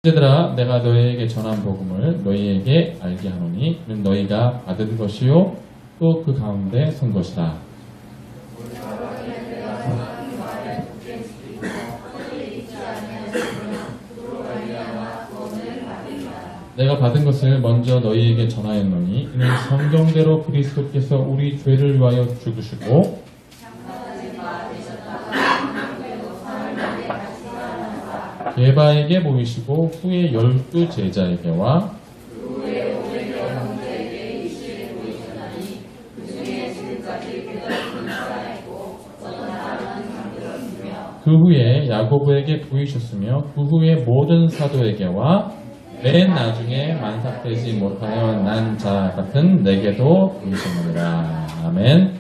형제들아 내가 너희에게 전한 복음을 너희에게 알게 하노니 이는 너희가 받은 것이요 또 그 가운데 선 것이라. 내가 받은 것을 먼저 너희에게 전하였노니 이는 성경대로 그리스도께서 우리 죄를 위하여 죽으시고 게바에게 보이시고 후에 12 제자에게와 그 후에 야고보에게 보이셨으며 그 후에 모든 사도에게와 맨 나중에 만삭되지 못하여 난 자 같은 내게도 보이셨느니라. 아멘.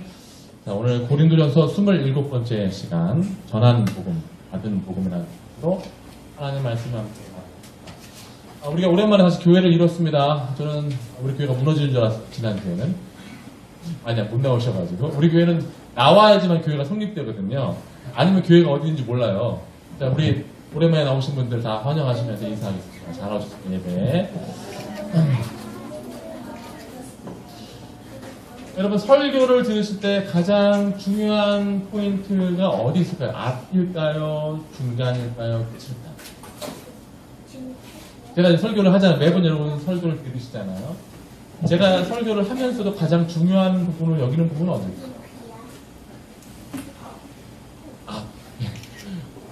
자, 오늘 고린도전서 27번째 시간 전한 복음, 받은 복음이라는 것으로 하나님 말씀을 함께 나누겠습니다. 우리가 오랜만에 다시 교회를 이뤘습니다. 저는 우리 교회가 무너지는 줄 알았어요. 지난 교회는. 아니야, 못 나오셔가지고. 우리 교회는 나와야지만 교회가 성립되거든요. 아니면 교회가 어디인지 몰라요. 자, 우리 오랜만에 나오신 분들 다 환영하시면서 인사하겠습니다. 잘 오셨습니다. 예배. 여러분, 설교를 들으실 때 가장 중요한 포인트가 어디 있을까요? 앞일까요? 중간일까요? 끝일까요? 제가 이제 설교를 하잖아요. 매번 여러분 설교를 들으시잖아요. 제가 설교를 하면서도 가장 중요한 부분을 여기는 부분은 어디일까요?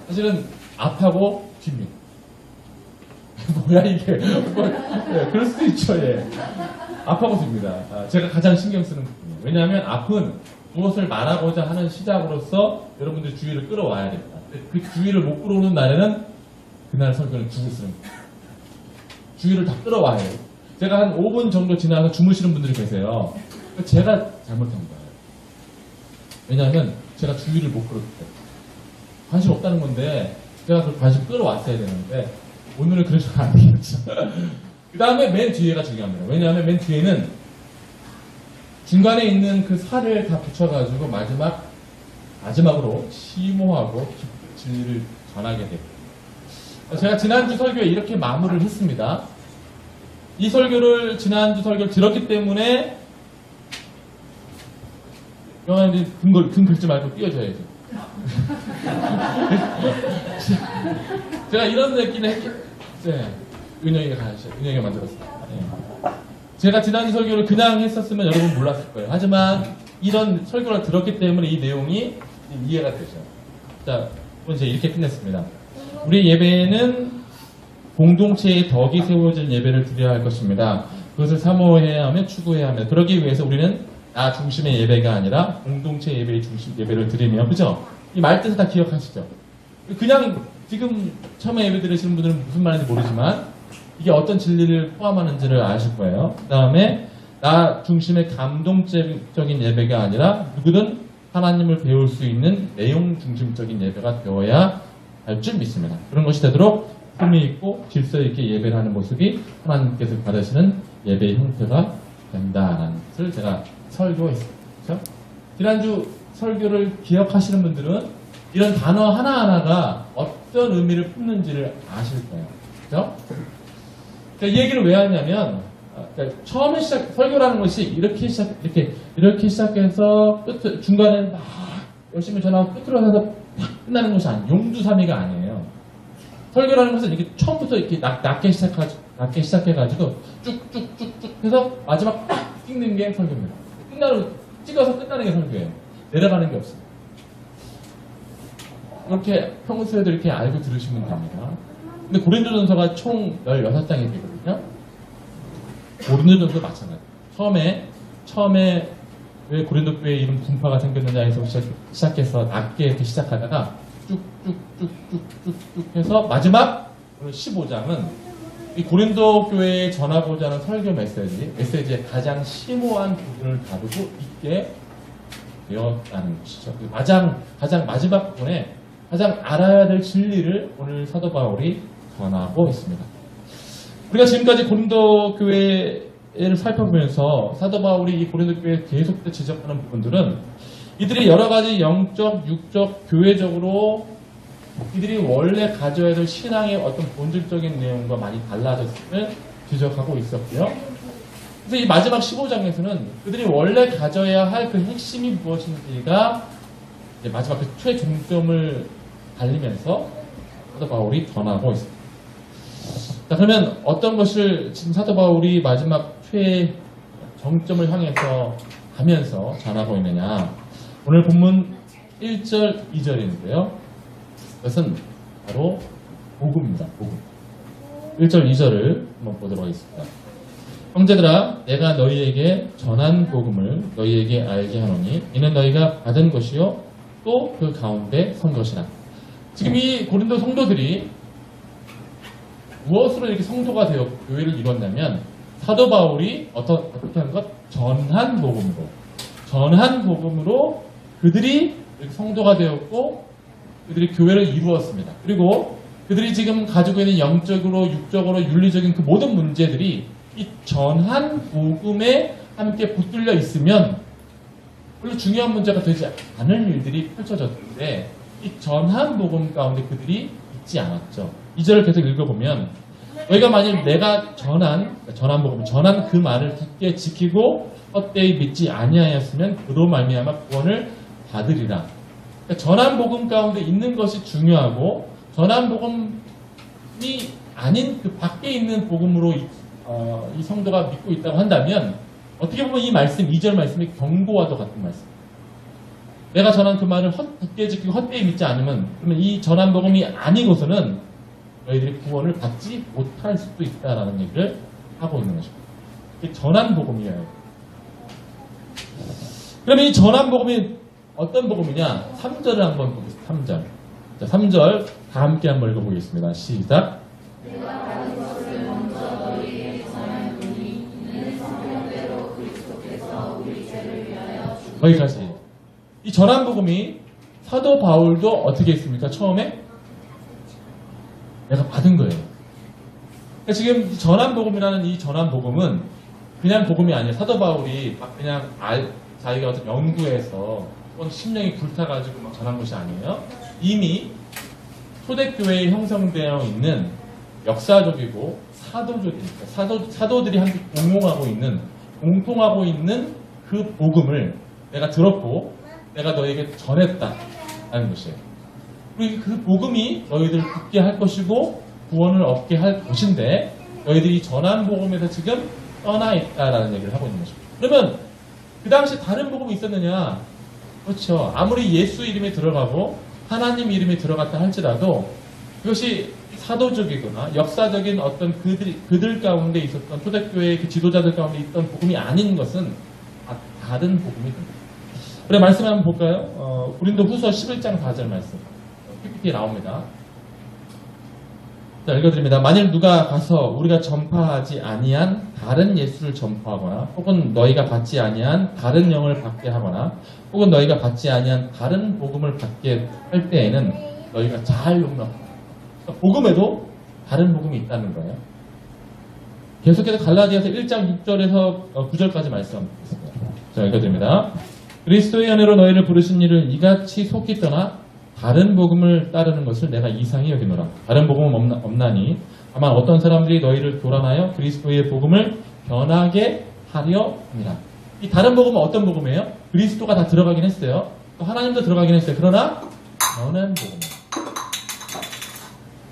사실은 앞하고 뒷입니다. 뭐야 이게? 네, 그럴 수도 있죠. 예. 앞하고 뒷입니다. 제가 가장 신경 쓰는 부분이에요. 왜냐하면 앞은 무엇을 말하고자 하는 시작으로서 여러분들 주의를 끌어와야 됩니다. 그 주의를 못 끌어오는 날에는 그날 설교는 죽을 쓰는 거예요. 주의를 다 끌어와야 해요. 제가 한 5분 정도 지나서 주무시는 분들이 계세요. 제가 잘못한 거예요. 왜냐하면 제가 주의를 못 끌었기 때문에. 관심 없다는 건데 제가 그 관심 끌어왔어야 되는데 오늘은 그래서 안 되겠죠. 그 다음에 맨 뒤에가 중요합니다. 왜냐하면 맨 뒤에는 중간에 있는 그 살을 다 붙여가지고 마지막으로 심오하고 깊은 진리를 전하게 됩니다. 제가 지난주 설교에 이렇게 마무리를 했습니다. 이 설교를 지난주 설교를 들었기 때문에 영화님 등 긁지 말고 뛰어줘야죠. 제가 이런 얘기는 했기 네, 은영이가 가시죠. 은영이가 만들었습니다. 네. 제가 지난주 설교를 그냥 했었으면 여러분 몰랐을 거예요. 하지만 이런 설교를 들었기 때문에 이 내용이 이해가 되죠. 자, 오늘 이제 이렇게 끝냈습니다. 우리 예배는 공동체의 덕이 세워진 예배를 드려야 할 것입니다. 그것을 사모해야 하며 추구해야 합니다. 그러기 위해서 우리는 나 중심의 예배가 아니라 공동체 예배의 중심 예배를 드리며, 그죠? 이 말뜻을 다 기억하시죠? 그냥 지금 처음에 예배 드리시는 분들은 무슨 말인지 모르지만 이게 어떤 진리를 포함하는지를 아실 거예요. 그 다음에 나 중심의 감동적인 예배가 아니라 누구든 하나님을 배울 수 있는 내용 중심적인 예배가 되어야 할 줄 믿습니다. 그런 것이 되도록 품위 있고 질서 있게 예배를 하는 모습이 하나님께서 받으시는 예배의 형태가 된다는 것을 제가 설교했습니다. 그렇죠? 지난주 설교를 기억하시는 분들은 이런 단어 하나하나가 어떤 의미를 품는지를 아실 거예요. 그렇죠? 이 얘기를 왜 하냐면 그러니까 처음에 설교라는 것이 이렇게 시작해서 중간에 막 열심히 전하고 끝으로 해서 끝나는 것이 아니에요. 용두사미가 아니에요. 설교라는 것은 이렇게 처음부터 이렇게 낮게 시작해가지고 쭉쭉쭉쭉 해서 마지막 딱 찍는 게 설교입니다. 찍어서 끝나는 게 설교예요. 내려가는 게 없습니다. 이렇게 평소에도 이렇게 알고 들으시면 됩니다. 근데 고린도전서가 총 16장이 되거든요. 고린도전서도 마찬가지예요. 처음에 왜 고린도 교회에 이런 분파가 생겼느냐에서 시작해서 낮게 이렇게 시작하다가 쭉쭉쭉쭉쭉 해서 마지막 15장은 이 고린도 교회에 전하고자 하는 설교 메시지의 가장 심오한 부분을 다루고 있게 되었다는 것이죠. 가장 마지막 부분에 가장 알아야 될 진리를 오늘 사도 바울이 전하고 있습니다. 우리가 지금까지 고린도 교회를 살펴보면서 사도 바울이 이 고린도 교회에 계속 지적하는 부분들은 이들이 여러 가지 영적, 육적, 교회적으로 이들이 원래 가져야 될 신앙의 어떤 본질적인 내용과 많이 달라졌음을 지적하고 있었고요. 그래서 이 마지막 15장에서는 그들이 원래 가져야 할 그 핵심이 무엇인지가 이제 마지막 그 최종점을 달리면서 사도 바울이 전하고 있습니다. 자, 그러면 어떤 것을 지금 사도 바울이 마지막 최정점을 향해서 가면서 전하고 있느냐. 오늘 본문 1절, 2절인데요. 그것은 바로 복음입니다. 복음. 1절, 2절을 한번 보도록 하겠습니다. 형제들아, 내가 너희에게 전한 복음을 너희에게 알게 하노니 이는 너희가 받은 것이요 또 그 가운데 선 것이라. 지금 이 고린도 성도들이 무엇으로 이렇게 성도가 되어 교회를 이뤘냐면 사도 바울이 어떻게 한 것? 전한 복음으로 그들이 이렇게 성도가 되었고 그들이 교회를 이루었습니다. 그리고 그들이 지금 가지고 있는 영적으로, 육적으로, 윤리적인 그 모든 문제들이 이 전한 복음에 함께 붙들려 있으면 별로 중요한 문제가 되지 않을 일들이 펼쳐졌는데 이 전한 복음 가운데 그들이 있지 않았죠. 2절을 계속 읽어보면 너희가 만일 내가 전한 복음, 전한 그 말을 굳게 지키고 헛되이 믿지 아니하였으면 그로 말미암아 구원을 받으리라. 그러니까 전한 복음 가운데 있는 것이 중요하고 전한 복음이 아닌 그 밖에 있는 복음으로 이 성도가 믿고 있다고 한다면 어떻게 보면 이 말씀, 2절 말씀이 경고와도 같은 말씀. 내가 전한 그 말을 굳게 지키고 헛되이 믿지 않으면 그러면 이 전한 복음이 아니고서는 너희들이 구원을 받지 못할 수도 있다라는 얘기를 하고 있는 것입니다. 이게 전한 복음이에요. 그러면 이 전한 복음이 어떤 복음이냐? 3절을 한번 보겠습니다. 3절. 자, 3절 다 함께 한번 읽어보겠습니다. 시작. 거기까지. 이 전한 복음이 사도 바울도 어떻게 했습니까? 처음에 내가 받은 거예요. 그러니까 지금 전한 복음이라는 이 전한 복음은 그냥 복음이 아니에요. 사도 바울이 그냥 자기가 어떤 연구해서 혹은 심령이 불타가지고 막 전한 것이 아니에요. 이미 초대교회에 형성되어 있는 역사적이고 사도적인 사도들이 함께 공통하고 있는 그 복음을 내가 들었고 내가 너에게 전했다라는 것이에요. 그리고 그 복음이 너희들 듣게 할 것이고 구원을 얻게 할 것인데 너희들이 전한 복음에서 지금 떠나 있다라는 얘기를 하고 있는 것입니다. 그러면 그 당시 다른 복음이 있었느냐? 그렇죠. 아무리 예수 이름이 들어가고 하나님 이름이 들어갔다 할지라도 그것이 사도적이거나 역사적인 어떤 그들 가운데 있었던 초대교회의 그 지도자들 가운데 있던 복음이 아닌 것은 다른 복음이 됩니다. 그래 말씀 한번 볼까요? 고린도 후서 11장 4절 말씀. PPT에 나옵니다. 자, 읽어드립니다. 만일 누가 가서 우리가 전파하지 아니한 다른 예수를 전파하거나 혹은 너희가 받지 아니한 다른 영을 받게 하거나 혹은 너희가 받지 아니한 다른 복음을 받게 할 때에는 너희가 잘 용납하라. 복음에도 다른 복음이 있다는 거예요. 계속해서 갈라디아서 1장 6절에서 9절까지 말씀하겠습니다. 자, 읽어드립니다. 그리스도의 은혜로 너희를 부르신 이를 이같이 속히 떠나 다른 복음을 따르는 것을 내가 이상히 여기노라. 다른 복음은 없나니 다만 어떤 사람들이 너희를 교란하여 그리스도의 복음을 변하게 하려 합니다. 이 다른 복음은 어떤 복음이에요? 그리스도가 다 들어가긴 했어요. 또 하나님도 들어가긴 했어요. 그러나 변한 복음.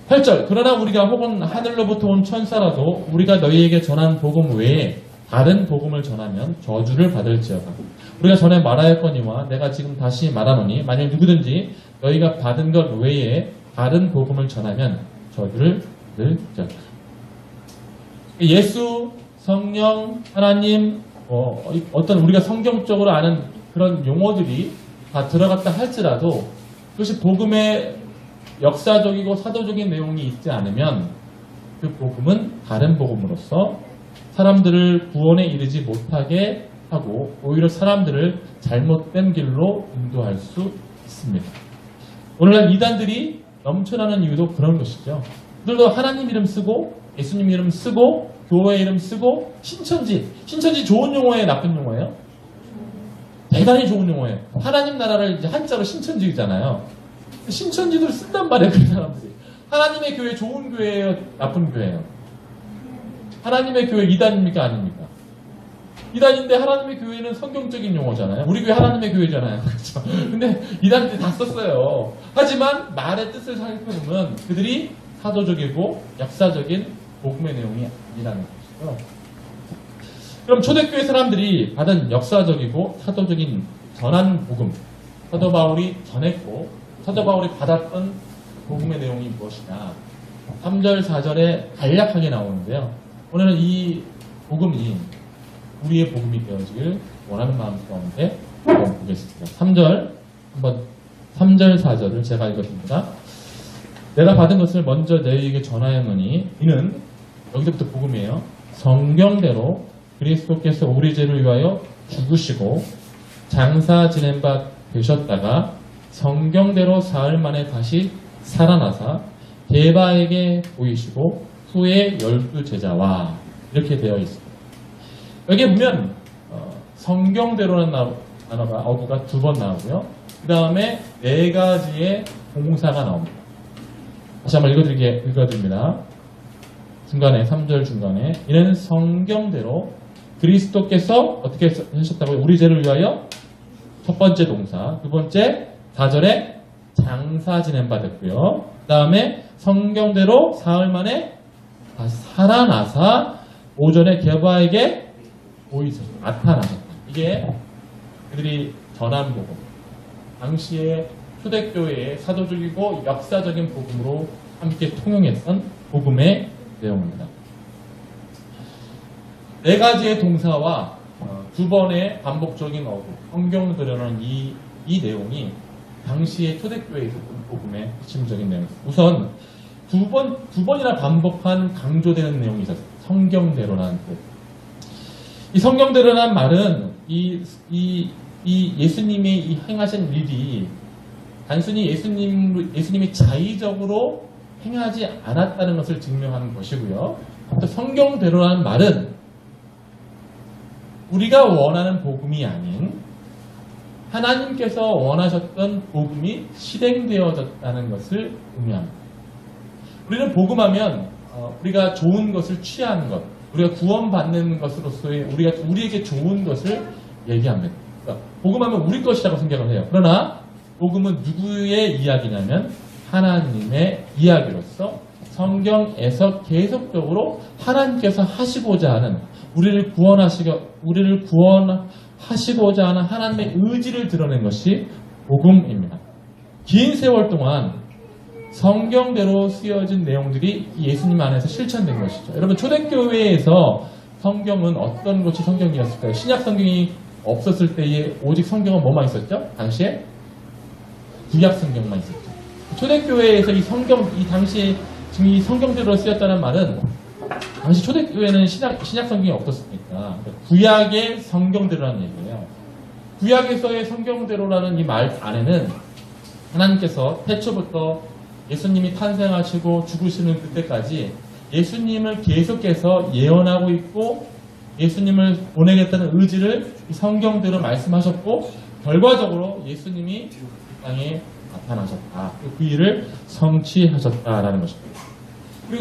8절. 그러나 우리가 혹은 하늘로부터 온 천사라도 우리가 너희에게 전한 복음 외에 다른 복음을 전하면 저주를 받을지어다. 우리가 전에 말하였거니와 내가 지금 다시 말하노니 만일 누구든지 너희가 받은 것 외에 다른 복음을 전하면 저주를 받을지어다. 예수, 성령, 하나님, 어떤 우리가 성경적으로 아는 그런 용어들이 다 들어갔다 할지라도 그것이 복음의 역사적이고 사도적인 내용이 있지 않으면 그 복음은 다른 복음으로서 사람들을 구원에 이르지 못하게 하고 오히려 사람들을 잘못된 길로 인도할 수 있습니다. 오늘날 이단들이 넘쳐나는 이유도 그런 것이죠. 그들도 하나님 이름 쓰고 예수님 이름 쓰고 교회 이름 쓰고 신천지 좋은 용어예요, 나쁜 용어예요? 대단히 좋은 용어예요. 하나님 나라를 이제 한자로 신천지잖아요. 신천지들 쓴단 말이에요, 그 사람들이. 하나님의 교회 좋은 교회예요, 나쁜 교회예요? 하나님의 교회 이단입니까, 아닙니까? 이단인데 하나님의 교회는 성경적인 용어잖아요. 우리 교회 하나님의 교회잖아요. 그렇죠? 근데 이단들 다 썼어요. 하지만 말의 뜻을 살펴보면 그들이 사도적이고 역사적인 복음의 내용이 아니라는 것이죠. 그럼 초대교회 사람들이 받은 역사적이고 사도적인 전한 복음, 사도 바울이 전했고 사도 바울이 받았던 복음의 내용이 무엇이냐? 3절, 4절에 간략하게 나오는데요. 오늘은 이 복음이 우리의 복음이 되어지길 원하는 마음 가운데 한번 보겠습니다. 3절, 4절을 제가 읽었습니다. 내가 받은 것을 먼저 너희에게 전하였노니 이는 여기서부터 복음이에요. 성경대로 그리스도께서 우리 죄를 위하여 죽으시고 장사 지낸 바 되셨다가 성경대로 사흘 만에 다시 살아나사 게바에게 보이시고 후에 12제자와 이렇게 되어 있습니다. 여기에 보면 성경대로라는 단어가 어구가 2번 나오고요. 그 다음에 4가지의 동사가 나옵니다. 다시 한번 읽어드립니다. 중간에 3절 중간에 이는 성경대로 그리스도께서 어떻게 하셨다고요? 우리 죄를 위하여 첫 번째 동사, 두 번째 4절에 장사 지낸 바 됐고요. 그 다음에 성경대로 사흘 만에 다시 살아나사 5절에 게바에게 보이셨다, 나타나셨다. 이게 그들이 전한 복음, 당시에 초대교회의 사도적이고 역사적인 복음으로 함께 통용했던 복음의 내용입니다. 4가지의 동사와 2번의 반복적인 어구, 성경을 들여놓은 이 내용이 당시의 초대교회에 있었던 복음의 핵심적인 내용입니다. 우선 두 번이나 반복한 강조되는 내용이 있었어요. 성경대로라는 뜻. 이 성경대로라는 말은 이 예수님이 이 행하신 일이 단순히 예수님이 자의적으로 행하지 않았다는 것을 증명하는 것이고요. 또 성경대로라는 말은 우리가 원하는 복음이 아닌 하나님께서 원하셨던 복음이 실행되어졌다는 것을 의미합니다. 우리는 복음하면 우리가 좋은 것을 취하는 것, 우리가 구원받는 것으로서의 우리에게 좋은 것을 얘기합니다. 그러니까 복음하면 우리 것이라고 생각을 해요. 그러나 복음은 누구의 이야기냐면 하나님의 이야기로서 성경에서 계속적으로 하나님께서 하시고자 하는 우리를 구원하시고자 하는 하나님의 의지를 드러낸 것이 복음입니다. 긴 세월 동안 성경대로 쓰여진 내용들이 예수님 안에서 실천된 것이죠. 여러분 초대교회에서 성경은 어떤 것이 성경이었을까요? 신약 성경이 없었을 때에 오직 성경은 뭐만 있었죠? 당시에 구약 성경만 있었죠. 초대교회에서 이 당시에 지금 이 성경대로 쓰였다는 말은 당시 초대교회는 신약 성경이 없었으니까 구약의 성경대로라는 얘기예요. 구약에서의 성경대로라는 이 말 안에는 하나님께서 태초부터 예수님이 탄생하시고 죽으시는 그때까지 예수님을 계속해서 예언하고 있고 예수님을 보내겠다는 의지를 이 성경대로 말씀하셨고 결과적으로 예수님이 이 땅에 나타나셨다. 그 일을 성취하셨다라는 것입니다.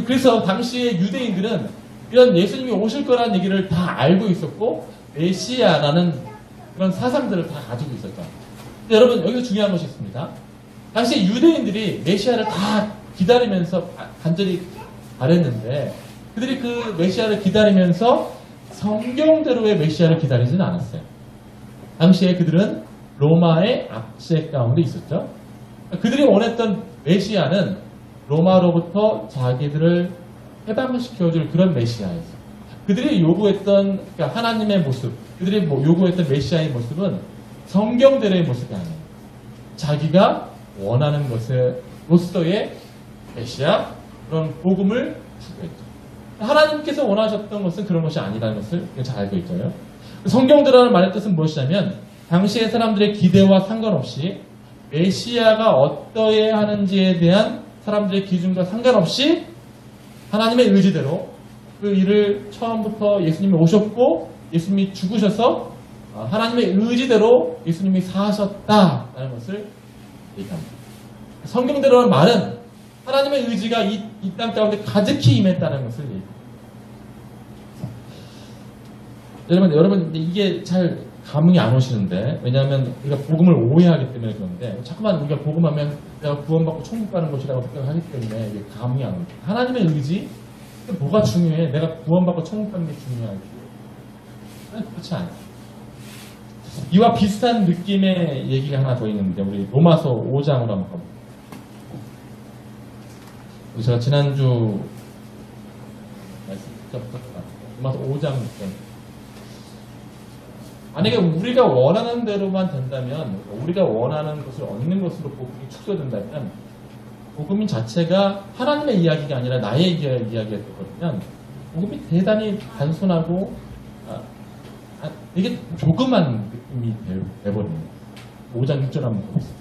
그래서 당시의 유대인들은 이런 예수님이 오실 거라는 얘기를 다 알고 있었고 메시아라는 그런 사상들을 다 가지고 있었죠. 근데 여러분 여기서 중요한 것이 있습니다. 당시 유대인들이 메시아를 다 기다리면서 간절히 바랬는데 그들이 그 메시아를 기다리면서 성경대로의 메시아를 기다리지는 않았어요. 당시에 그들은 로마의 압제 가운데 있었죠. 그들이 원했던 메시아는 로마로부터 자기들을 해방시켜줄 그런 메시아였어요. 그들이 요구했던 그러니까 하나님의 모습, 그들이 요구했던 메시아의 모습은 성경대로의 모습이 아니에요. 자기가 원하는 것으로서의 메시아, 그런 복음을 추구했죠. 하나님께서 원하셨던 것은 그런 것이 아니라는 것을 잘 알고 있죠. 성경대로라는 말의 뜻은 무엇이냐면 당시의 사람들의 기대와 상관없이 메시아가 어떠해야 하는지에 대한 사람들의 기준과 상관없이 하나님의 의지대로 그 일을 처음부터 예수님이 오셨고 예수님이 죽으셔서 하나님의 의지대로 예수님이 사셨다라는 것을 얘기합니다. 성경대로는 말은 하나님의 의지가 이 땅 가운데 가득히 임했다는 것을 얘기해요. 여러분 이게 잘 감흥이 안 오시는데, 왜냐하면 우리가 복음을 오해하기 때문에 그런데, 자꾸만 우리가 복음하면 내가 구원받고 천국 가는 것이라고 생각하기 때문에 이게 감흥이 안 옵니다. 하나님의 의지? 뭐가 중요해? 내가 구원받고 천국 가는 게 중요하지. 그렇지 않아요. 이와 비슷한 느낌의 얘기가 하나 더 있는데, 우리 로마서 5장으로 한번 가볼게요. 제가 지난주 말씀 로마서 5장 만약에 우리가 원하는 대로만 된다면, 우리가 원하는 것을 얻는 것으로 복음이 축소된다면, 복음 자체가 하나님의 이야기가 아니라 나의 이야기가 되거든요. 복음이 대단히 단순하고 이게 조그만 느낌이 돼버립니다. 5장 6절 한번 보겠습니다.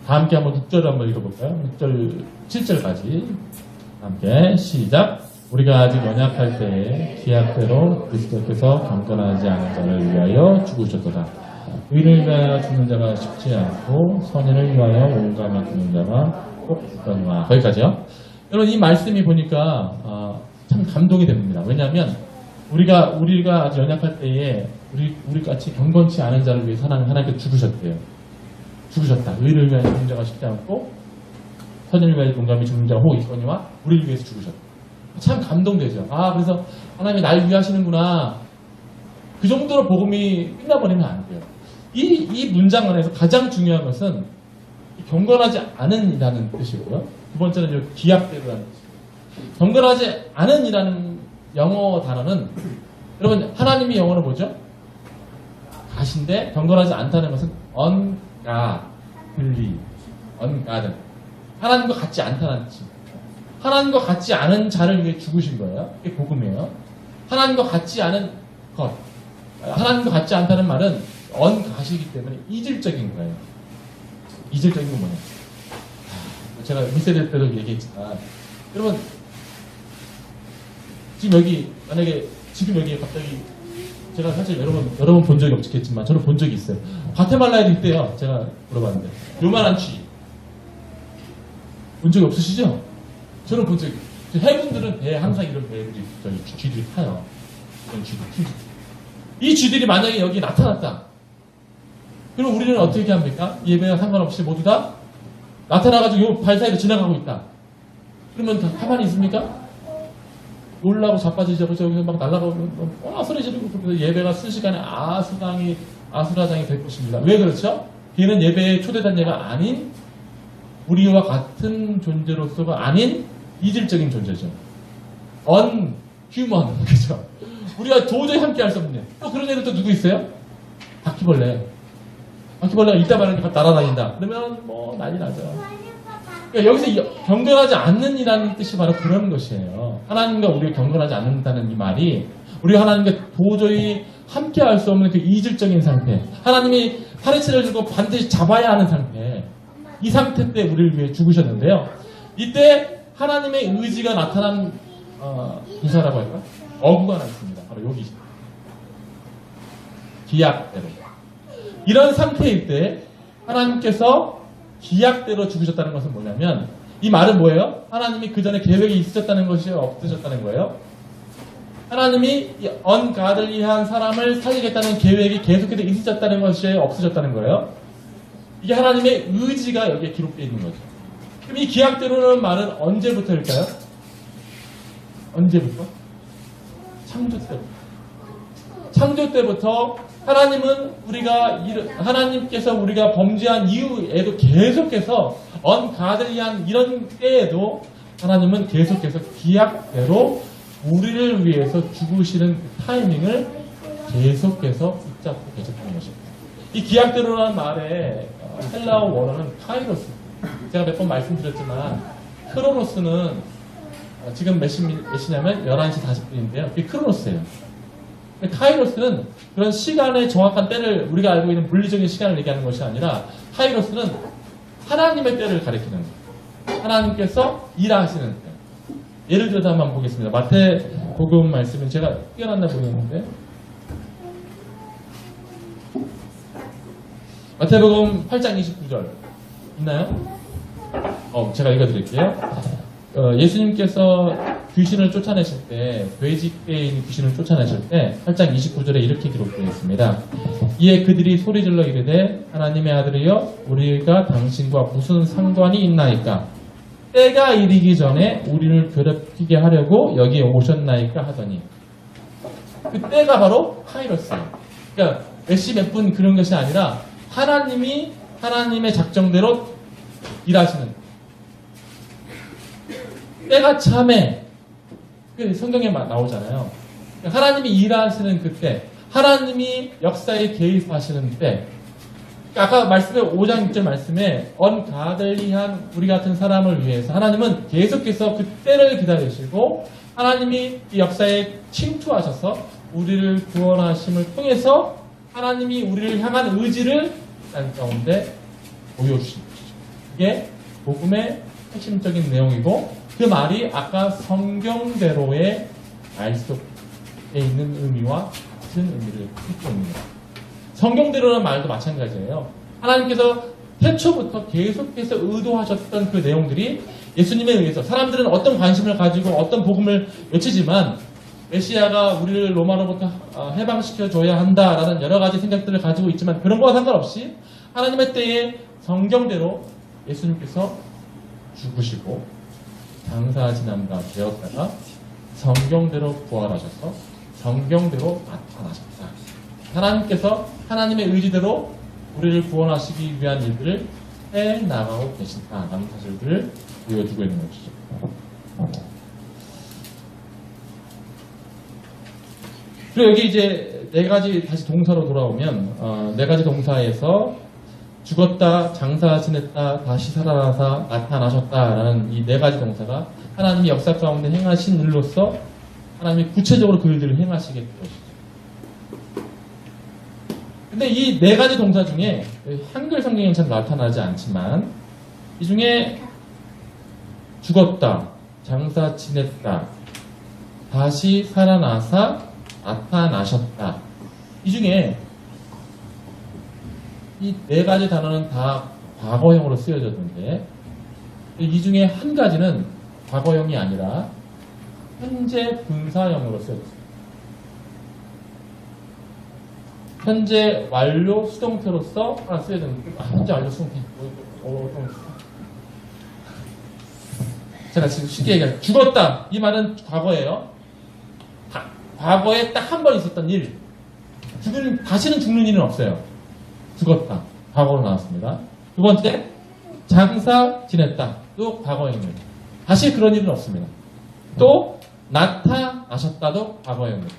다 함께 한번 6절을 한번 읽어볼까요? 6절, 7절까지 함께 시작. 우리가 아직 연약할 때에 기약대로 그리스도께서 경건하지 않은 자를 위하여 죽으셨도다. 의를 위하여 죽는 자가 쉽지 않고 선인을 위하여 온감히 죽는 자가 꼭 있거니와. 거기까지요. 여러분 이 말씀이 보니까 참 감동이 됩니다. 왜냐하면 우리가 아주 연약할 때에 우리 같이 경건치 않은 자를 위해서 하나님께 죽으셨대요. 죽으셨다. 의를 위하여 죽는 자가 쉽지 않고 선인을 위하여 온감히 죽는 자가 혹 있거니와 우리를 위해서 죽으셨다. 참 감동되죠. 그래서 하나님이 날 위하시는구나. 그 정도로 복음이 끝나버리면 안 돼요. 이 문장 안에서 가장 중요한 것은 경건하지 않은이라는 뜻이고요. 두 번째는 기약대로라는 뜻이에요. 경건하지 않은이라는 영어 단어는, 여러분 하나님의 영어는 뭐죠? 가신데 경건하지 않다는 것은 ungodly, 하나님과 같지 않다는 뜻입니다. 하나님과 같지 않은 자를 위해 죽으신 거예요. 이게 복음이에요. 하나님과 같지 않은 것. 하나님과 같지 않다는 말은 언가시기 때문에 이질적인 거예요. 이질적인 건 뭐냐? 제가 1세대 때도 얘기했지만, 여러분 지금 여기 만약에 지금 여기 갑자기 제가 사실 여러분 본 적이 없겠지만 저는 본 적이 있어요. 과테말라에도 있대요. 제가 물어봤는데 요만한 쥐 본 적이 없으시죠? 저는 본 적이. 해군들은 배에 항상 이런 배들이 쥐들이 타요. 이런 쥐들. 이 쥐들이 만약에 여기 나타났다. 그럼 우리는 어떻게 합니까? 예배와 상관없이 모두 다 나타나가지고 요 발 사이로 지나가고 있다. 그러면 다 가만히 있습니까? 놀라고 자빠지죠. 여기서 막 날아가고 소리 지르고 예배가 순식간에 아수라장이 될 것입니다. 왜 그렇죠? 걔는 예배의 초대단예가 아닌 우리와 같은 존재로서가 아닌 이질적인 존재죠. unhuman. 그죠? 우리가 도저히 함께 할 수 없는. 또 그런 애들 또 누구 있어요? 바퀴벌레. 바퀴벌레가 이따 말하니까 날아다닌다. 그러면 뭐 난리 나죠. 그러니까 여기서 경건하지 않는이라는 뜻이 바로 그런 것이에요. 하나님과 우리가 경건하지 않는다는 이 말이 우리가 하나님과 도저히 함께 할 수 없는 그 이질적인 상태. 하나님이 파리채를 주고 반드시 잡아야 하는 상태. 이 상태 때 우리를 위해 죽으셨는데요. 이때 하나님의 의지가 나타난 부사라고 할까? 어구가 나왔습니다. 바로 여기. 기약대로. 이런 상태일 때 하나님께서 기약대로 죽으셨다는 것은 뭐냐면, 이 말은 뭐예요? 하나님이 그 전에 계획이 있으셨다는 것이 없으셨다는 거예요. 하나님이 언가들리한 사람을 살리겠다는 계획이 계속해서 있으셨다는 것이 없으셨다는 거예요. 이게 하나님의 의지가 여기에 기록되어 있는 거죠. 그럼 이 기약대로라는 말은 언제부터일까요? 언제부터? 창조 때부터. 창조 때부터 하나님께서 우리가 범죄한 이후에도 계속해서 언가들리한 이런 때에도 하나님은 계속해서 기약대로 우리를 위해서 죽으시는 그 타이밍을 계속해서 붙잡고 계셨다는 것입니다. 이 기약대로라는 말의 헬라어 원어는 카이로스. 제가 몇 번 말씀드렸지만 크로노스는 지금 몇 시냐면 11시 40분인데요. 이게 크로노스예요. 카이로스는 그런 시간의 정확한 때를, 우리가 알고 있는 물리적인 시간을 얘기하는 것이 아니라 카이로스는 하나님의 때를 가리키는 거예요. 하나님께서 일하시는 때. 예를 들어서 한번 보겠습니다. 마태복음 말씀은 제가 뛰어났나 보이는데, 마태복음 8장 29절 있나요? 제가 읽어드릴게요. 예수님께서 귀신을 쫓아내실 때, 돼지떼에 있는 귀신을 쫓아내실 때 8장 29절에 이렇게 기록되어 있습니다. 이에 그들이 소리질러 이르되 하나님의 아들이여 우리가 당신과 무슨 상관이 있나이까? 때가 이르기 전에 우리를 괴롭히게 하려고 여기에 오셨나이까 하더니, 그 때가 바로 카이로스예요. 그러니까 몇 분 그런 것이 아니라 하나님이 하나님의 작정대로 일하시는, 때가 참에 성경에 나오잖아요. 하나님이 일하시는 그때, 하나님이 역사에 개입하시는 때, 아까 말씀에 5장 6절 말씀에 언가들리한 우리 같은 사람을 위해서 하나님은 계속해서 그 때를 기다리시고 하나님이 이 역사에 침투하셔서 우리를 구원하심을 통해서 하나님이 우리를 향한 의지를 땅 가운데 보여주신 것이죠. 이게 복음의 핵심적인 내용이고, 그 말이 아까 성경대로의 말 속에 있는 의미와 같은 의미를 품고 있는 거예요. 성경대로라는 말도 마찬가지예요. 하나님께서 태초부터 계속해서 의도하셨던 그 내용들이 예수님에 의해서, 사람들은 어떤 관심을 가지고 어떤 복음을 외치지만 메시아가 우리를 로마로부터 해방시켜줘야 한다라는 여러 가지 생각들을 가지고 있지만, 그런 거와 상관없이 하나님의 때에 성경대로 예수님께서 죽으시고 장사 지남가 되었다가 성경대로 부활하셔서 성경대로 나타나셨다. 하나님께서 하나님의 의지대로 우리를 구원하시기 위한 일들을 해나가고 계신다라는 사실들을 보여주고 있는 것이죠. 그리고 여기 이제 네 가지 다시 동사로 돌아오면 네 가지 동사에서 죽었다, 장사 지냈다, 다시 살아나서 나타나셨다라는 이 네 가지 동사가 하나님이 역사 가운데 행하신 일로서 하나님이 구체적으로 그 일들을 행하시게 된 것이죠. 근데 이 네 가지 동사 중에 한글 성경에는 잘 나타나지 않지만, 이 중에 죽었다, 장사 지냈다, 다시 살아나사 나타나셨다, 이 중에 이 네 가지 단어는 다 과거형으로 쓰여졌는데, 이 중에 한 가지는 과거형이 아니라 현재 분사형으로 쓰여졌습니다. 현재 완료 수동태로서 하나 쓰여졌는데, 현재 완료 수동태. 제가 지금 쉽게 얘기할게요. 죽었다. 이 말은 과거예요. 과거에 딱 한 번 있었던 일. 다시는 죽는 일은 없어요. 죽었다. 과거로 나왔습니다. 두 번째, 장사 지냈다. 또 과거형입니다. 다시 그런 일은 없습니다. 또 나타나셨다도 과거형입니다.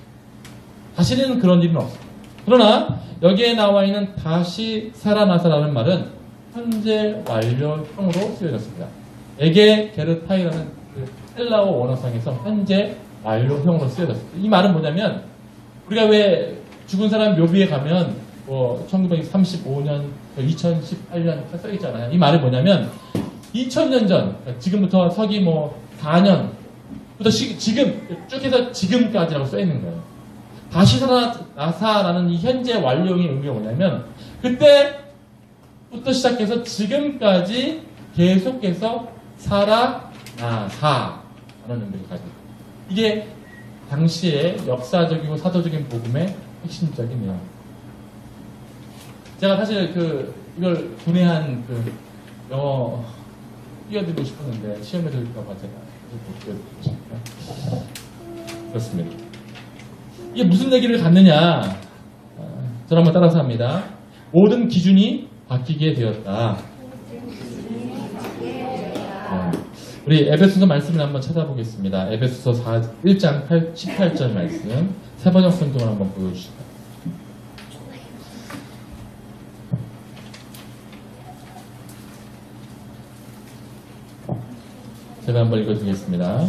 다시는 그런 일은 없습니다. 그러나 여기에 나와 있는 다시 살아나서라는 말은 현재 완료형으로 쓰여졌습니다. 에게 게르타이라는 그 헬라어 원어상에서 현재 완료형으로 쓰여졌습니다. 이 말은 뭐냐면, 우리가 왜 죽은 사람 묘비에 가면 1935년, 2018년 이렇게 써 있잖아요. 이 말이 뭐냐면 2000년 전, 지금부터 서기 4년부터 지금 쭉 해서 지금까지라고 써 있는 거예요. 다시 살아나사라는 이 현재 완료형의 의미가 뭐냐면, 그때부터 시작해서 지금까지 계속해서 살아나사라는 의미를 가지고 있어요. 이게 당시의 역사적이고 사도적인 복음의 핵심적인 내용. 제가 사실 이걸 분해한 영어 띄워드리고 싶었는데 시험에 들릴까봐 제가 못 띄워드리고 싶어요. 그렇습니다. 이게 무슨 얘기를 갖느냐? 저를 한번 따라서 합니다. 모든 기준이 바뀌게 되었다. 우리 에베소서 말씀을 한번 찾아보겠습니다. 에베소서 1장 18절 말씀 세 번역 성경을 한번 보여주시죠. 제가 한번 읽어드리겠습니다.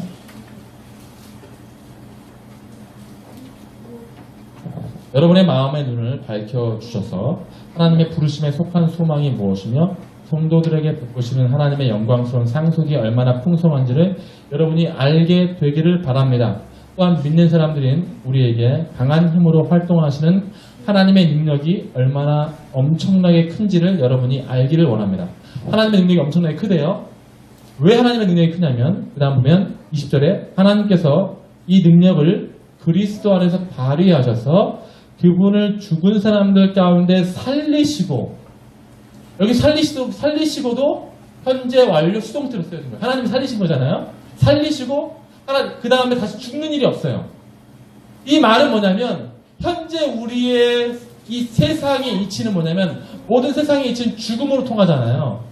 여러분의 마음의 눈을 밝혀주셔서 하나님의 부르심에 속한 소망이 무엇이며 성도들에게 베푸시는 하나님의 영광스러운 상속이 얼마나 풍성한지를 여러분이 알게 되기를 바랍니다. 또한 믿는 사람들인 우리에게 강한 힘으로 활동하시는 하나님의 능력이 얼마나 엄청나게 큰지를 여러분이 알기를 원합니다. 하나님의 능력이 엄청나게 크대요. 왜 하나님의 능력이 크냐면 그 다음 보면 20절에 하나님께서 이 능력을 그리스도 안에서 발휘하셔서 그분을 죽은 사람들 가운데 살리시고, 여기 살리시고도 현재 완료 수동태로 써야 됩니다. 하나님이 살리신 거잖아요. 살리시고 그 다음에 다시 죽는 일이 없어요. 이 말은 뭐냐면 현재 우리의 이 세상의 이치는 뭐냐면 모든 세상의 이치는 죽음으로 통하잖아요.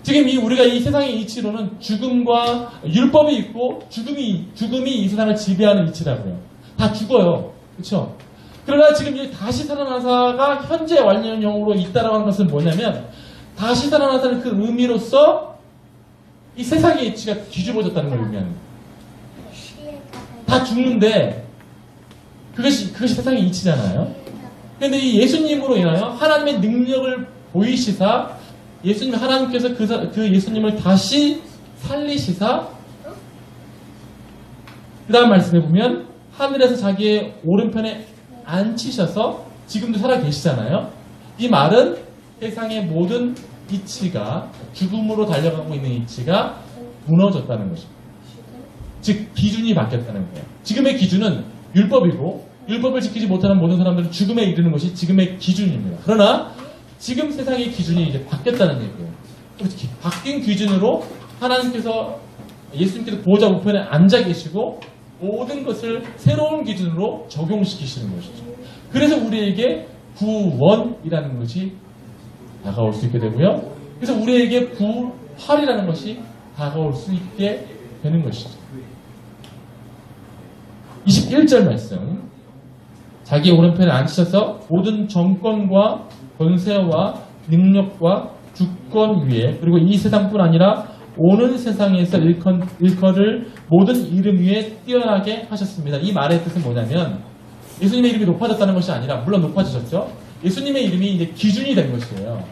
지금 우리가 이 세상의 이치로는 죽음과 율법이 있고 죽음이 이 세상을 지배하는 이치라고요. 다 죽어요. 그렇죠? 그러나 지금 이 다시 살아나사가 현재 완료형으로 있다라고 하는 것은 뭐냐면 다시 살아나사는 그 의미로서 이 세상의 이치가 뒤집어졌다는 걸 의미하는 거예요. 다 죽는데 그것이 세상의 이치잖아요. 그런데 이 예수님으로 인하여 하나님의 능력을 보이시사 하나님께서 그 예수님을 다시 살리시사 그 다음 말씀에 보면 하늘에서 자기의 오른편에 앉히셔서 지금도 살아 계시잖아요. 이 말은 세상의 모든 이치가 죽음으로 달려가고 있는 이치가 무너졌다는 것입니다. 즉 기준이 바뀌었다는 거예요. 지금의 기준은 율법이고 율법을 지키지 못하는 모든 사람들은 죽음에 이르는 것이 지금의 기준입니다. 그러나 지금 세상의 기준이 이제 바뀌었다는 얘기예요. 바뀐 기준으로 하나님께서 예수님께서 보호자 우편에 앉아 계시고 모든 것을 새로운 기준으로 적용시키시는 것이죠. 그래서 우리에게 구원이라는 것이 다가올 수 있게 되고요. 그래서 우리에게 부활이라는 것이 다가올 수 있게 되는 것이죠. 21절 말씀. 자기 오른편에 앉으셔서 모든 정권과 권세와 능력과 주권 위에 그리고 이 세상뿐 아니라 오는 세상에서 일컬을 모든 이름 위에 뛰어나게 하셨습니다. 이 말의 뜻은 뭐냐면 예수님의 이름이 높아졌다는 것이 아니라 물론 높아지셨죠. 예수님의 이름이 이제 기준이 된 것이에요.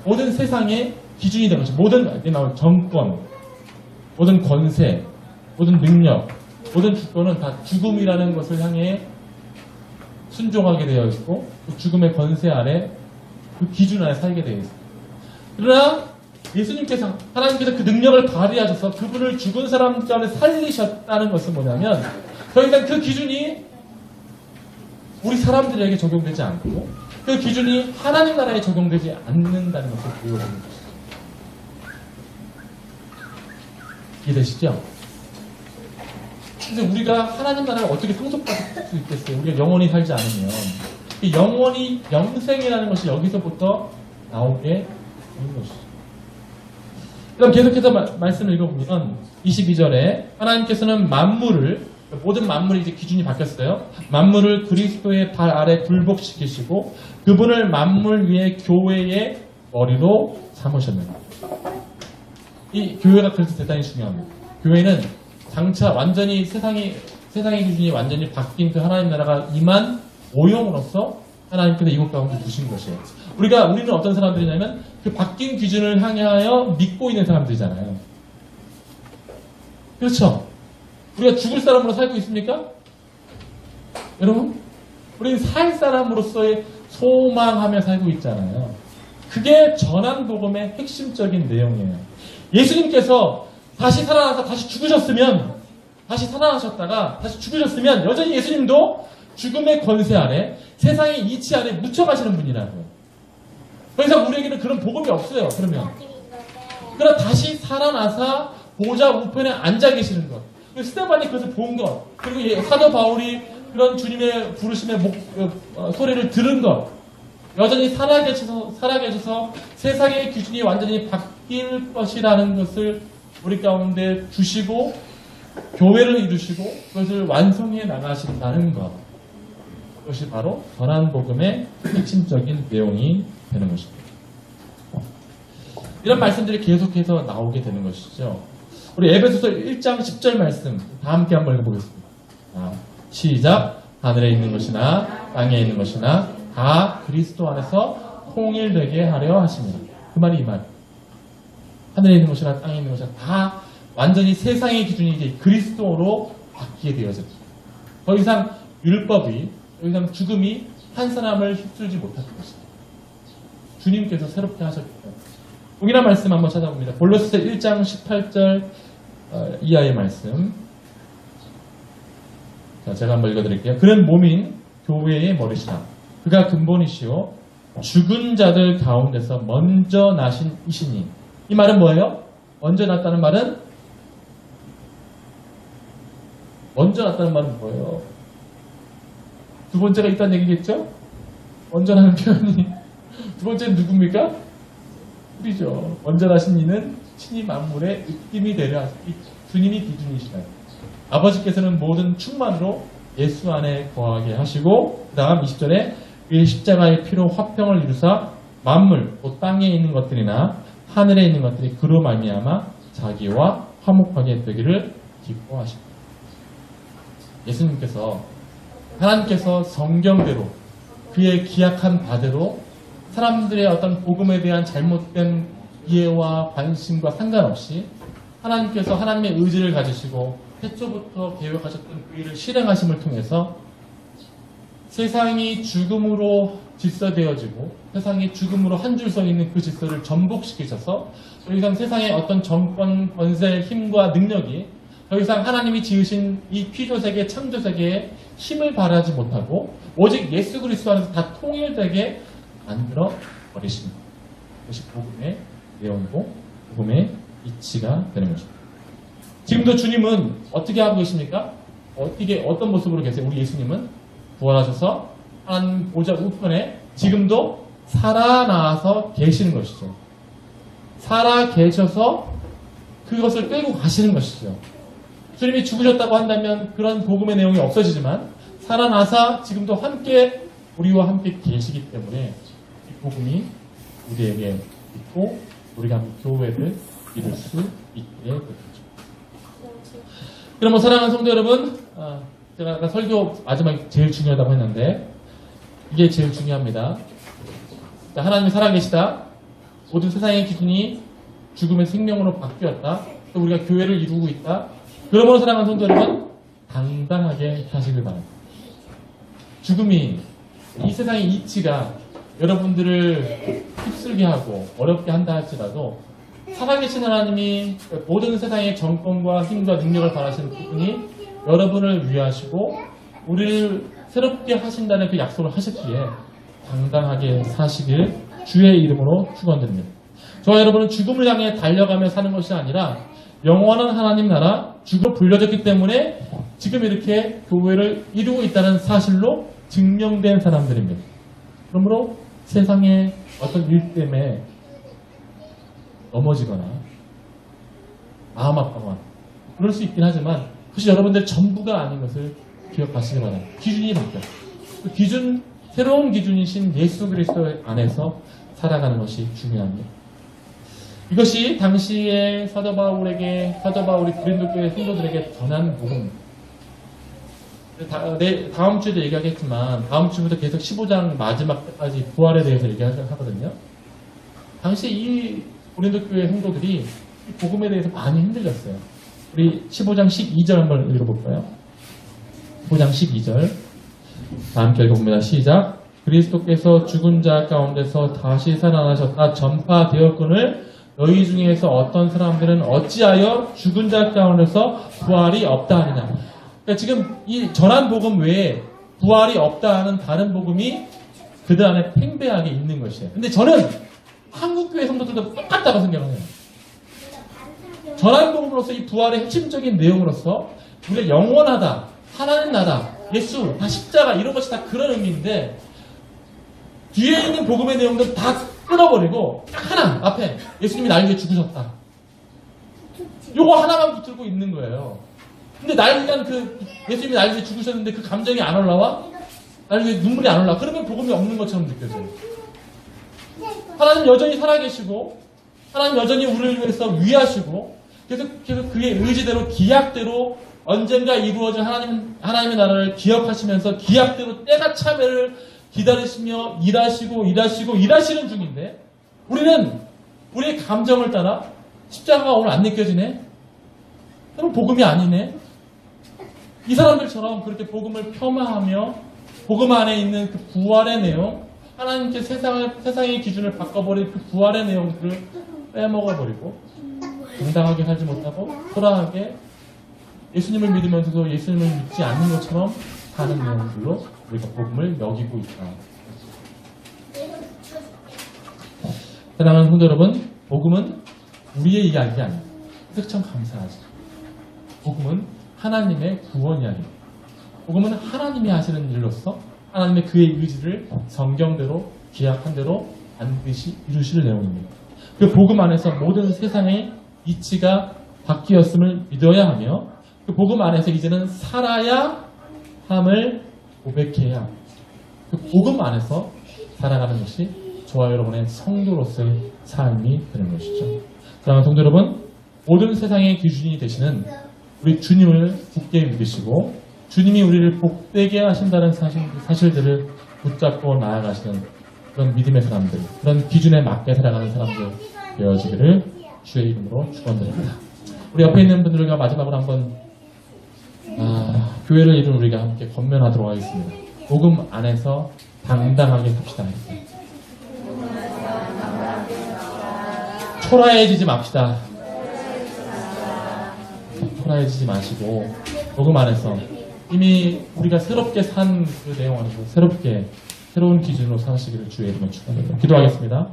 모든 세상의 기준이 된 것이죠. 모든 정권, 모든 권세, 모든 능력, 모든 주권은 다 죽음이라는 것을 향해 순종하게 되어 있고 그 죽음의 권세 아래 그 기준 안에 살게 되어 있습니다. 그러나 예수님께서 하나님께서 그 능력을 발휘하셔서 그분을 죽은 사람 가운데 살리셨다는 것은 뭐냐면 더 이상 그 기준이 우리 사람들에게 적용되지 않고 그 기준이 하나님 나라에 적용되지 않는다는 것을 보여주는 것이죠. 이해되시죠? 그래서 우리가 하나님 나라를 어떻게 상속받을 수 있겠어요? 우리가 영원히 살지 않으면. 이 영원히, 영생이라는 것이 여기서부터 나오게 되는 것이죠. 그럼 계속해서 말씀을 읽어보면 22절에 하나님께서는 모든 만물이 이제 기준이 바뀌었어요. 만물을 그리스도의 발 아래 굴복시키시고 그분을 만물 위에 교회의 머리로 삼으셨는다. 이 교회가 그래서 대단히 중요합니다. 교회는 장차 완전히 세상의 기준이 완전히 바뀐 그 하나님 나라가 임한 오용으로서 하나님께서 이곳 가운데 두신 것이에요. 우리는 어떤 사람들이냐면 그 바뀐 기준을 향하여 믿고 있는 사람들이잖아요. 그렇죠? 우리가 죽을 사람으로 살고 있습니까? 여러분? 우리는 살 사람으로서의 소망하며 살고 있잖아요. 그게 전환복음의 핵심적인 내용이에요. 예수님께서 다시 살아나서 다시 죽으셨으면, 다시 살아나셨다가 다시 죽으셨으면 여전히 예수님도 죽음의 권세 아래, 세상의 이치 아래 묻혀가시는 분이라고요. 더 이상 우리에게는 그런 복음이 없어요. 그러나 다시 살아나서 보좌 우편에 앉아 계시는 것, 스테반이 그것을 본 것, 그리고 사도 바울이 그런 주님의 부르심의 소리를 들은 것, 여전히 살아계셔서 세상의 기준이 완전히 바뀔 것이라는 것을 우리 가운데 주시고 교회를 이루시고 그것을 완성해 나가신다는 것, 그것이 바로 전환복음의 핵심적인 내용이 되는 것입니다. 이런 말씀들이 계속해서 나오게 되는 것이죠. 우리 에베소서 1장 10절 말씀 다 함께 한번 읽어보겠습니다. 시작. 하늘에 있는 것이나 땅에 있는 것이나 다 그리스도 안에서 통일되게 하려 하십니다. 그 말이 이 말. 하늘에 있는 것이나 땅에 있는 것이나 다 완전히 세상의 기준이 이제 그리스도로 바뀌게 되어졌죠. 더 이상 율법이, 여기서 죽음이 한 사람을 휩쓸지 못할 것이다. 주님께서 새롭게 하셨기 때문에. 동일한 말씀 한번 찾아봅니다. 골로새 1장 18절 이하의 말씀. 자, 제가 한번 읽어드릴게요. 그는 몸인 교회의 머리시라. 그가 근본이시요 죽은 자들 가운데서 먼저 나신 이시니. 이 말은 뭐예요? 먼저 났다는 말은 뭐예요? 두 번째가 있다는 얘기겠죠? 먼저 나는 표현이 두 번째는 누굽니까? 우리죠. 먼저 나신 이는 친히 만물의 으뜸이 되려 하시니 주님이 기준이시다. 아버지께서는 모든 충만으로 예수 안에 거하게 하시고 그 다음 20절에 그의 십자가의 피로 화평을 이루사 만물, 또 땅에 있는 것들이나 하늘에 있는 것들이 그로 말미암아 자기와 화목하게 되기를 기뻐하십니다. 예수님께서 하나님께서 성경대로 그의 기약한 바대로 사람들의 어떤 복음에 대한 잘못된 이해와 관심과 상관없이 하나님께서 하나님의 의지를 가지시고 태초부터 계획하셨던 그 일을 실행하심을 통해서 세상이 죽음으로 질서되어지고 세상이 죽음으로 한 줄 서 있는 그 질서를 전복시키셔서 더 이상 세상의 어떤 정권, 권세, 힘과 능력이 더 이상 하나님이 지으신 이 피조세계, 창조세계에 힘을 발휘하지 못하고 오직 예수 그리스도 안에서 다 통일되게 만들어 버리십니다. 그것이 복음의 내용이고 복음의 이치가 되는 것입니다. 지금도 주님은 어떻게 하고 계십니까? 어떤 모습으로 계세요? 우리 예수님은 부활하셔서 하나님 보좌 우편에 지금도 살아나서 계시는 것이죠. 살아 계셔서 그것을 끌고 가시는 것이죠. 주님이 죽으셨다고 한다면 그런 복음의 내용이 없어지지만 살아나서 지금도 함께 우리와 함께 계시기 때문에 이 복음이 우리에게 있고 우리가 함께 교회를 이룰 수 있게 되죠. 그럼 사랑하는 성도 여러분, 제가 아까 설교 마지막에 제일 중요하다고 했는데 이게 제일 중요합니다. 자, 하나님이 살아계시다. 모든 세상의 기준이 죽음의 생명으로 바뀌었다. 또 우리가 교회를 이루고 있다. 그러므로 사랑하는 성도 여러분, 당당하게 사시길 바랍니다. 죽음이 이 세상의 이치가 여러분들을 휩쓸게 하고 어렵게 한다 할지라도 살아계신 하나님이 모든 세상의 정권과 힘과 능력을 바라시는 그분이 여러분을 위하시고 우리를 새롭게 하신다는 그 약속을 하셨기에 당당하게 사시길 주의 이름으로 축원드립니다. 저와 여러분은 죽음을 향해 달려가며 사는 것이 아니라 영원한 하나님 나라 죽음을 불려졌기 때문에 지금 이렇게 교회를 이루고 있다는 사실로 증명된 사람들입니다. 그러므로 세상의 어떤 일 때문에 넘어지거나 마음 아파거나 그럴 수 있긴 하지만 그것이 여러분들 전부가 아닌 것을 기억하시기 바랍니다. 기준이 바뀌어요. 그 기준, 새로운 기준이신 예수 그리스도 안에서 살아가는 것이 중요합니다. 이것이 당시에 사도 바울이 고린도 교회 성도들에게 전한 복음. 다음 주에도 얘기하겠지만 다음 주부터 계속 15장 마지막 때까지 부활에 대해서 얘기하거든요. 당시 이 고린도 교회 성도들이 이 복음에 대해서 많이 흔들렸어요. 우리 15장 12절 한번 읽어볼까요? 15장 12절 다 함께 읽어봅니다. 시작. 그리스도께서 죽은 자 가운데서 다시 살아나셨다 전파되었거늘 너희 중에서 어떤 사람들은 어찌하여 죽은 자 가운데서 부활이 없다 하느냐. 그러니까 지금 이 전한 복음 외에 부활이 없다 하는 다른 복음이 그들 안에 팽배하게 있는 것이에요. 근데 저는 한국교회 성도들도 똑같다고 생각을 해요. 전한 복음으로서 이 부활의 핵심적인 내용으로서 우리가 영원하다, 하나님 나다, 예수, 다 십자가 이런 것이 다 그런 의미인데 뒤에 있는 복음의 내용들 다 끊어버리고 딱 하나 앞에 예수님이 나를 위해 죽으셨다. 요거 하나만 붙들고 있는 거예요. 근데 나를 위한 예수님이 나를 위해 죽으셨는데 그 감정이 안 올라와? 나를 위해 눈물이 안 올라와? 그러면 복음이 없는 것처럼 느껴져요. 하나님 여전히 살아계시고 하나님 여전히 우리를 위해서 위하시고 계속 그의 의지대로 기약대로 언젠가 이루어질 하나님의 나라를 기억하시면서 기약대로 때가 참을 기다리시며 일하시는 중인데 우리는 우리의 감정을 따라 십자가가 오늘 안 느껴지네? 그럼 복음이 아니네? 이 사람들처럼 그렇게 복음을 폄하하며 복음 안에 있는 그 부활의 내용, 하나님께 세상의 기준을 바꿔버린 그 부활의 내용들을 빼먹어버리고 당당하게 살지 못하고 초라하게 예수님을 믿으면서도 예수님을 믿지 않는 것처럼 사는 내용들로 우리가 복음을 여기고 있다. 사랑하는 성도 여러분, 복음은 우리의 이야기가 아닙니다. 그래서 참 감사하죠. 복음은 하나님의 구원 이야기입니다. 복음은 하나님이 하시는 일로서 하나님의 그의 의지를 성경대로 기약한 대로 반드시 이루실 내용입니다. 그 복음 안에서 모든 세상의 이치가 바뀌었음을 믿어야 하며 그 복음 안에서 이제는 살아야 함을 고백해야 그 복음 안에서 살아가는 것이 저와 여러분의 성도로서의 삶이 되는 것이죠. 사랑하는 성도 여러분, 모든 세상의 기준이 되시는 우리 주님을 굳게 믿으시고 주님이 우리를 복되게 하신다는 사실들을 붙잡고 나아가시는 그런 믿음의 사람들, 그런 기준에 맞게 살아가는 사람들 되어지기를 주의 이름으로 축원드립니다. 우리 옆에 있는 분들과 마지막으로 한번 교회를 이룬 우리가 함께 건면하도록 하겠습니다. 복음 안에서 당당하게 삽시다. 초라해지지 맙시다. 초라해지지 마시고 복음 안에서 이미 우리가 새롭게 산 그 내용 안에서 새로운 기준으로 사시기를 주의 이름으로 축원드립니다. 기도하겠습니다.